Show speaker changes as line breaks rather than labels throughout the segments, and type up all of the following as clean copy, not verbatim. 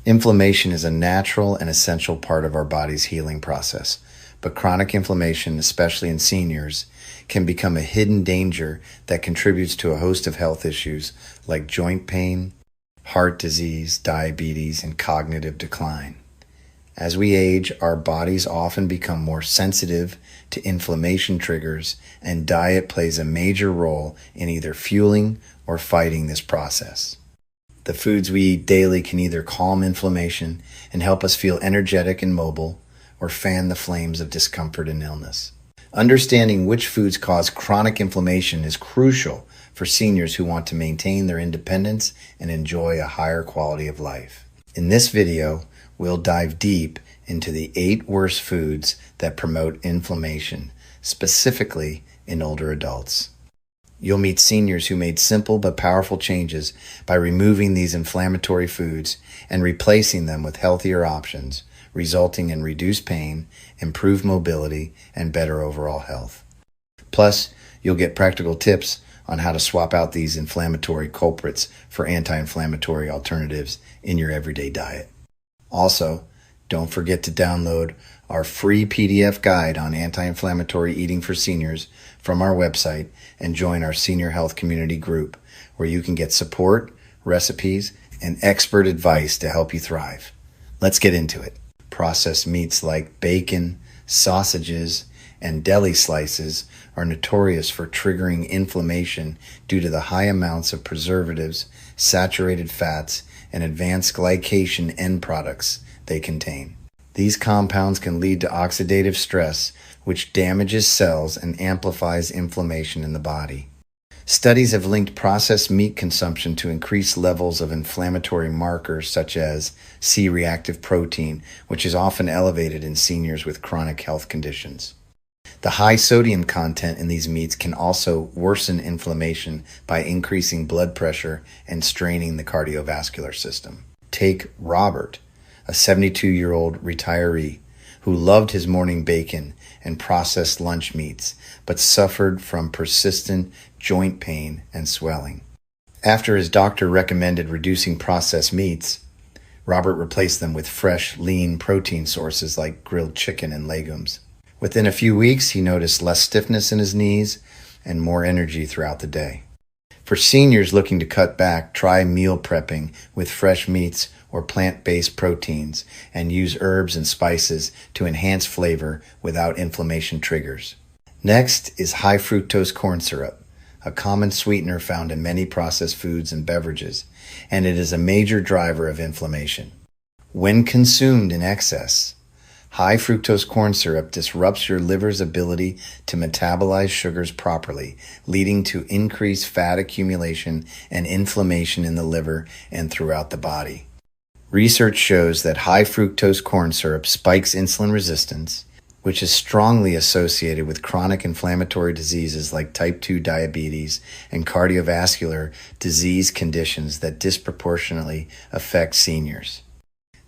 Inflammation is a natural and essential part of our body's healing process, but chronic inflammation, especially in seniors, can become a hidden danger that contributes to a host of health issues like joint pain, heart disease, diabetes, and cognitive decline. As we age, our bodies often become more sensitive to inflammation triggers, and diet plays a major role in either fueling or fighting this process. The foods we eat daily can either calm inflammation and help us feel energetic and mobile, or fan the flames of discomfort and illness. Understanding which foods cause chronic inflammation is crucial for seniors who want to maintain their independence and enjoy a higher quality of life. In this video, we'll dive deep into the 8 worst foods that promote inflammation, specifically in older adults. You'll meet seniors who made simple but powerful changes by removing these inflammatory foods and replacing them with healthier options, resulting in reduced pain, improved mobility, and better overall health. Plus, you'll get practical tips on how to swap out these inflammatory culprits for anti-inflammatory alternatives in your everyday diet. Also, don't forget to download our free PDF guide on anti-inflammatory eating for seniors from our website and join our senior health community group, where you can get support, recipes, and expert advice to help you thrive. Let's get into it. Processed meats like bacon, sausages, and deli slices are notorious for triggering inflammation due to the high amounts of preservatives, saturated fats, and advanced glycation end products they contain. These compounds can lead to oxidative stress, which damages cells and amplifies inflammation in the body. Studies have linked processed meat consumption to increased levels of inflammatory markers such as C-reactive protein, which is often elevated in seniors with chronic health conditions. The high sodium content in these meats can also worsen inflammation by increasing blood pressure and straining the cardiovascular system. Take Robert, a 72-year-old retiree who loved his morning bacon and processed lunch meats, but suffered from persistent joint pain and swelling. After his doctor recommended reducing processed meats, Robert replaced them with fresh, lean protein sources like grilled chicken and legumes. Within a few weeks, he noticed less stiffness in his knees and more energy throughout the day. For seniors looking to cut back, try meal prepping with fresh meats or plant-based proteins, and use herbs and spices to enhance flavor without inflammation triggers. Next is high fructose corn syrup, a common sweetener found in many processed foods and beverages, and it is a major driver of inflammation. When consumed in excess, high fructose corn syrup disrupts your liver's ability to metabolize sugars properly, leading to increased fat accumulation and inflammation in the liver and throughout the body. Research shows that high fructose corn syrup spikes insulin resistance, which is strongly associated with chronic inflammatory diseases like type 2 diabetes and cardiovascular disease conditions that disproportionately affect seniors.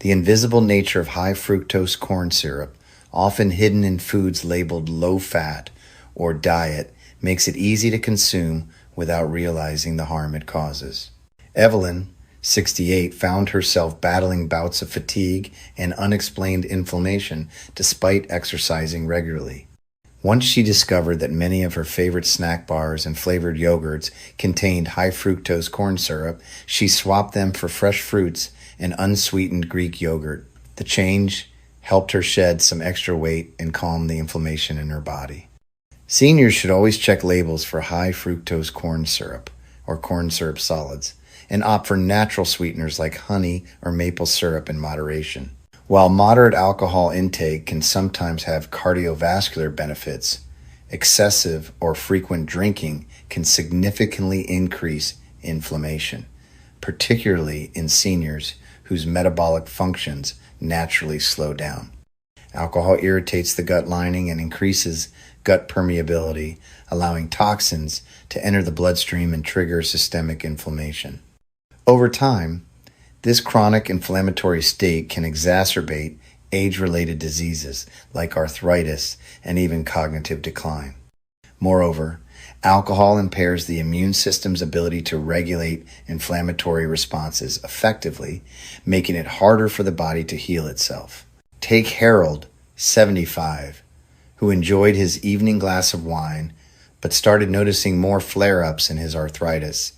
The invisible nature of high fructose corn syrup, often hidden in foods labeled low fat or diet, makes it easy to consume without realizing the harm it causes. Evelyn, 68, found herself battling bouts of fatigue and unexplained inflammation despite exercising regularly. Once she discovered that many of her favorite snack bars and flavored yogurts contained high fructose corn syrup, she swapped them for fresh fruits and unsweetened Greek yogurt. The change helped her shed some extra weight and calm the inflammation in her body. Seniors should always check labels for high fructose corn syrup or corn syrup solids, and opt for natural sweeteners like honey or maple syrup in moderation. While moderate alcohol intake can sometimes have cardiovascular benefits, excessive or frequent drinking can significantly increase inflammation, particularly in seniors whose metabolic functions naturally slow down. Alcohol irritates the gut lining and increases gut permeability, allowing toxins to enter the bloodstream and trigger systemic inflammation. Over time, this chronic inflammatory state can exacerbate age-related diseases like arthritis and even cognitive decline. Moreover, Alcohol impairs the immune system's ability to regulate inflammatory responses effectively, making it harder for the body to heal itself. Take Harold, 75, who enjoyed his evening glass of wine, but started noticing more flare-ups in his arthritis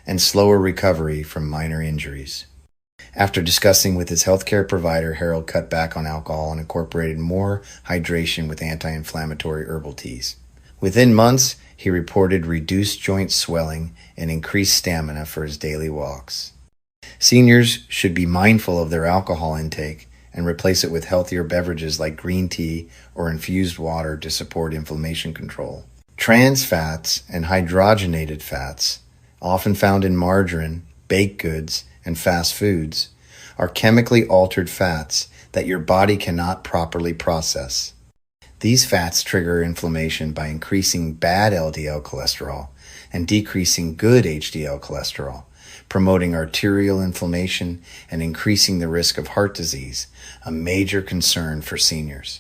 and slower recovery from minor injuries. After discussing with his healthcare provider, Harold cut back on alcohol and incorporated more hydration with anti-inflammatory herbal teas. Within months, he reported reduced joint swelling and increased stamina for his daily walks. Seniors should be mindful of their alcohol intake and replace it with healthier beverages like green tea or infused water to support inflammation control. Trans fats and hydrogenated fats, often found in margarine, baked goods, and fast foods, are chemically altered fats that your body cannot properly process. These fats trigger inflammation by increasing bad LDL cholesterol and decreasing good HDL cholesterol, promoting arterial inflammation and increasing the risk of heart disease, a major concern for seniors.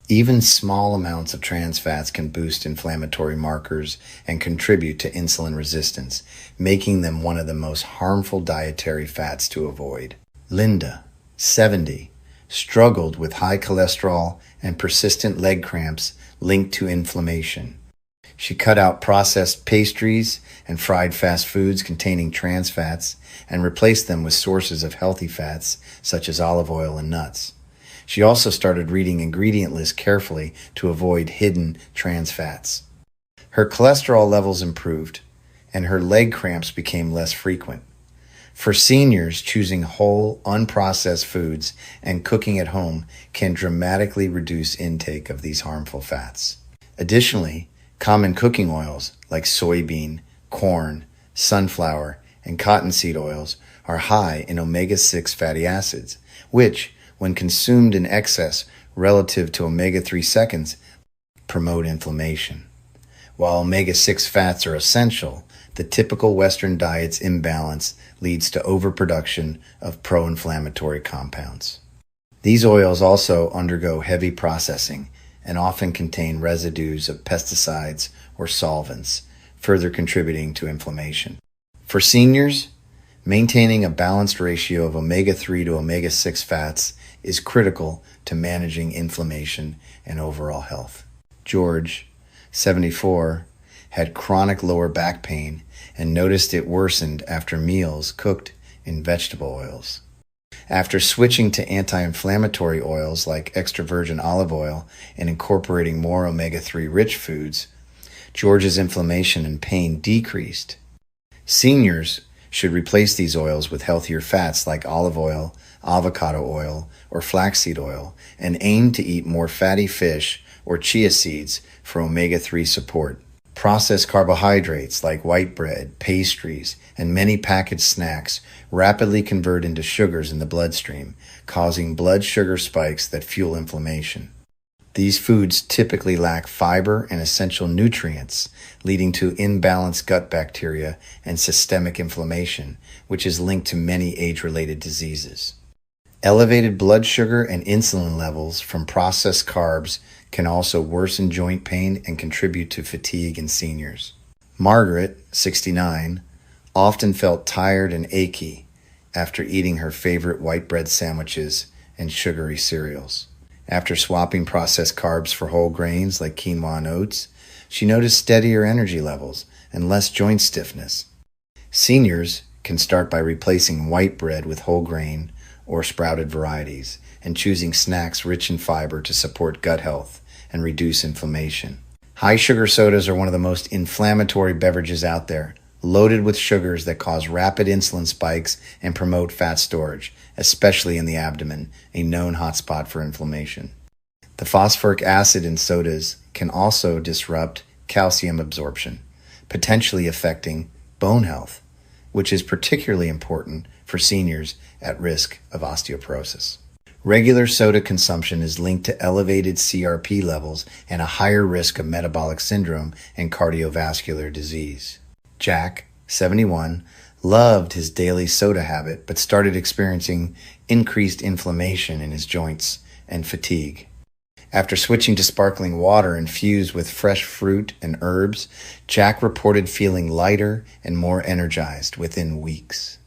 Even small amounts of trans fats can boost inflammatory markers and contribute to insulin resistance, making them one of the most harmful dietary fats to avoid. Linda, 70, struggled with high cholesterol and persistent leg cramps linked to inflammation. She cut out processed pastries and fried fast foods containing trans fats and replaced them with sources of healthy fats such as olive oil and nuts. She also started reading ingredient lists carefully to avoid hidden trans fats. Her cholesterol levels improved, and her leg cramps became less frequent. For seniors, choosing whole, unprocessed foods and cooking at home can dramatically reduce intake of these harmful fats. Additionally, common cooking oils like soybean, corn, sunflower, and cottonseed oils are high in omega-6 fatty acids, which, when consumed in excess relative to omega-3 seconds, promote inflammation. While omega-6 fats are essential, the typical Western diet's imbalance leads to overproduction of pro-inflammatory compounds. These oils also undergo heavy processing and often contain residues of pesticides or solvents, further contributing to inflammation. For seniors, maintaining a balanced ratio of omega-3 to omega-6 fats is critical to managing inflammation and overall health. George, 74, had chronic lower back pain and noticed it worsened after meals cooked in vegetable oils. After switching to anti-inflammatory oils like extra virgin olive oil and incorporating more omega-3 rich foods, George's inflammation and pain decreased. Seniors should replace these oils with healthier fats like olive oil, avocado oil, or flaxseed oil, and aim to eat more fatty fish or chia seeds for omega-3 support. Processed carbohydrates like white bread, pastries, and many packaged snacks rapidly convert into sugars in the bloodstream, causing blood sugar spikes that fuel inflammation. These foods typically lack fiber and essential nutrients, leading to imbalanced gut bacteria and systemic inflammation, which is linked to many age-related diseases. Elevated blood sugar and insulin levels from processed carbs can also worsen joint pain and contribute to fatigue in seniors. Margaret, 69, often felt tired and achy after eating her favorite white bread sandwiches and sugary cereals. After swapping processed carbs for whole grains like quinoa and oats, she noticed steadier energy levels and less joint stiffness. Seniors can start by replacing white bread with whole grain or sprouted varieties and choosing snacks rich in fiber to support gut health and reduce inflammation. High sugar sodas are one of the most inflammatory beverages out there, loaded with sugars that cause rapid insulin spikes and promote fat storage, especially in the abdomen, a known hotspot for inflammation. The phosphoric acid in sodas can also disrupt calcium absorption, potentially affecting bone health, which is particularly important for seniors at risk of osteoporosis. Regular soda consumption is linked to elevated CRP levels and a higher risk of metabolic syndrome and cardiovascular disease. Jack, 71, loved his daily soda habit but started experiencing increased inflammation in his joints and fatigue. After switching to sparkling water infused with fresh fruit and herbs, Jack reported feeling lighter and more energized within weeks.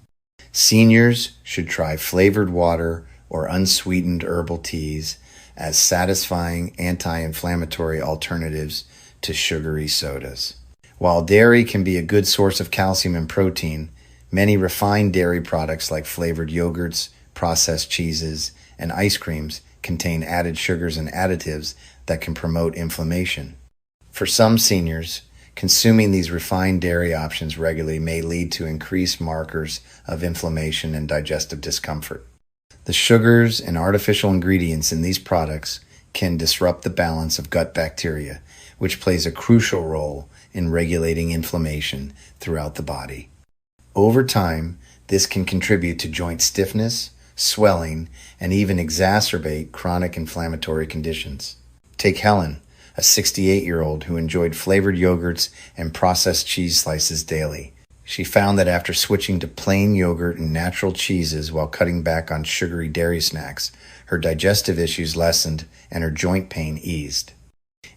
Seniors should try flavored water or unsweetened herbal teas as satisfying anti-inflammatory alternatives to sugary sodas. While dairy can be a good source of calcium and protein, many refined dairy products like flavored yogurts, processed cheeses, and ice creams contain added sugars and additives that can promote inflammation. For some seniors, consuming these refined dairy options regularly may lead to increased markers of inflammation and digestive discomfort. The sugars and artificial ingredients in these products can disrupt the balance of gut bacteria, which plays a crucial role in regulating inflammation throughout the body. Over time, this can contribute to joint stiffness, swelling, and even exacerbate chronic inflammatory conditions. Take Helen, a 68-year-old who enjoyed flavored yogurts and processed cheese slices daily. She found that after switching to plain yogurt and natural cheeses while cutting back on sugary dairy snacks, her digestive issues lessened and her joint pain eased.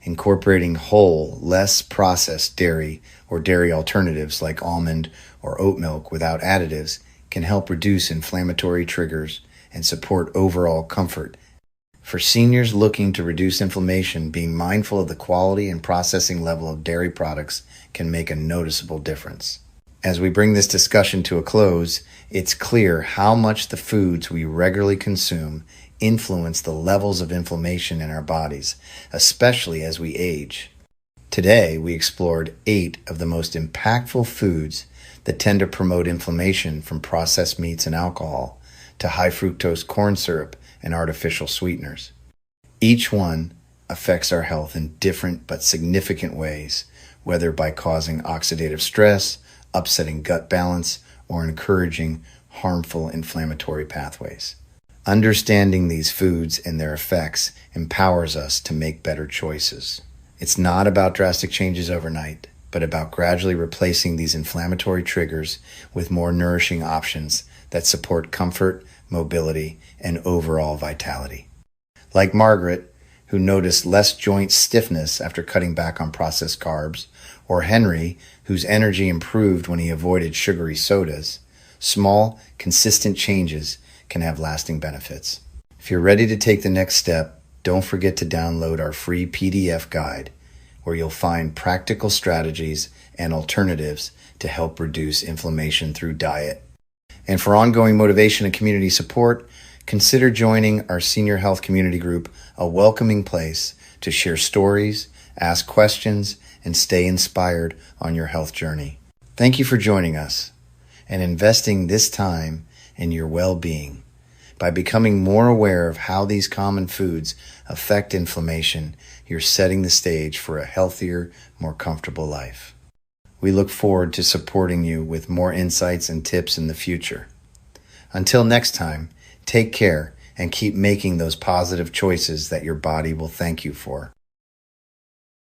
Incorporating whole, less processed dairy or dairy alternatives like almond or oat milk without additives can help reduce inflammatory triggers and support overall comfort. For seniors looking to reduce inflammation, being mindful of the quality and processing level of dairy products can make a noticeable difference. As we bring this discussion to a close, it's clear how much the foods we regularly consume influence the levels of inflammation in our bodies, especially as we age. Today, we explored 8 of the most impactful foods that tend to promote inflammation, from processed meats and alcohol to high fructose corn syrup and artificial sweeteners. Each one affects our health in different but significant ways, whether by causing oxidative stress, upsetting gut balance, or encouraging harmful inflammatory pathways. Understanding these foods and their effects empowers us to make better choices. It's not about drastic changes overnight, but about gradually replacing these inflammatory triggers with more nourishing options that support comfort, mobility, and overall vitality. Like Margaret, who noticed less joint stiffness after cutting back on processed carbs, or Henry, whose energy improved when he avoided sugary sodas, small, consistent changes can have lasting benefits. If you're ready to take the next step, don't forget to download our free PDF guide, where you'll find practical strategies and alternatives to help reduce inflammation through diet. And for ongoing motivation and community support, consider joining our senior health community group, a welcoming place to share stories, ask questions, and stay inspired on your health journey. Thank you for joining us and investing this time in your well-being. By becoming more aware of how these common foods affect inflammation, you're setting the stage for a healthier, more comfortable life. We look forward to supporting you with more insights and tips in the future. Until next time, take care and keep making those positive choices that your body will thank you for.